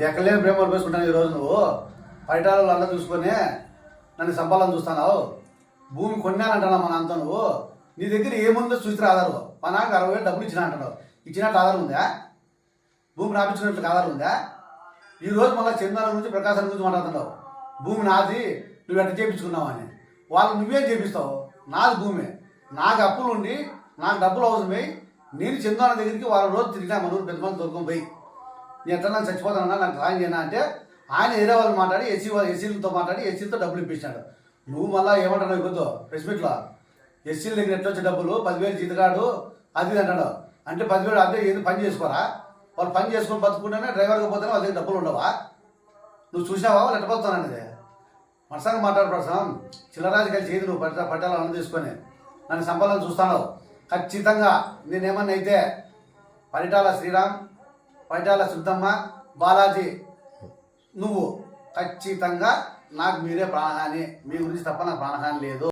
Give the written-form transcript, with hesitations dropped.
ఎక్కలేని ప్రేమలు వేసుకుంటాను ఈరోజు నువ్వు బయటాలు అలా చూసుకొని నన్ను సంపాలని చూస్తున్నావు. భూమి కొన్నానంటున్నావు మన అంతా. నువ్వు నీ దగ్గర ఏముందో చూసి ఆధారం. మా నాకు 60,000 డబ్బులు ఇచ్చినా అంటున్నావు. ఇచ్చినట్టు ఆధారం ఉందా? భూమి రాపించినట్లు ఆధారం ఉందా? ఈరోజు మళ్ళీ చందనం గురించి ప్రకాశం గురించి మాట్లాడుతున్నావు. భూమి నాది, నువ్వు ఎట్లా చేయించుకున్నావు అని. వాళ్ళు నువ్వేం చేపిస్తావు? నాది భూమి, నాకు అప్పులు ఉండి నాకు డబ్బులు అవసరమై నేను చందన దగ్గరికి వాళ్ళ రోజు తిరిగినా మన ఊరు పెద్ద మంది దొరకం పోయి నేను ఎట్లా నాకు చచ్చిపోతానన్నా నాకు సాయం చేయనా అంటే ఆయన వేరే వాళ్ళు మాట్లాడి ఎస్సీలతో మాట్లాడి ఎస్సీలతో డబ్బులు ఇప్పించాడు. నువ్వు మళ్ళీ ఏమంటున్నావు ఇప్పుడు ప్రెస్ మీట్లో ఎస్సీల దగ్గర ఎట్లా వచ్చే డబ్బులు 10,000 జీతగాడు అది అంటాడు. అంటే 10,000 అదే ఏది పని చేసుకోరా? వాళ్ళు పని చేసుకొని బతుకుంటేనే డ్రైవర్గా పోతేనే వాళ్ళ దగ్గర డబ్బులు ఉండవా? నువ్వు చూసినావా వాళ్ళు ఎట్ట పోతాననేది? మనసాగా మాట్లాడపడతాం. చిల్లరాజు కలిసి ఏది నువ్వు పట్టాలని అన్నం తీసుకొని నన్ను సంపాదన చూస్తాను. ఖచ్చితంగా నేనేమన్నా అయితే పరిటాల శ్రీరామ్, పరిటాల సిద్ధమ్మ, బాలాజీ నువ్వు ఖచ్చితంగా నాకు మీరే ప్రాణహాని. మీ గురించి తప్ప నాకు ప్రాణహాని లేదు.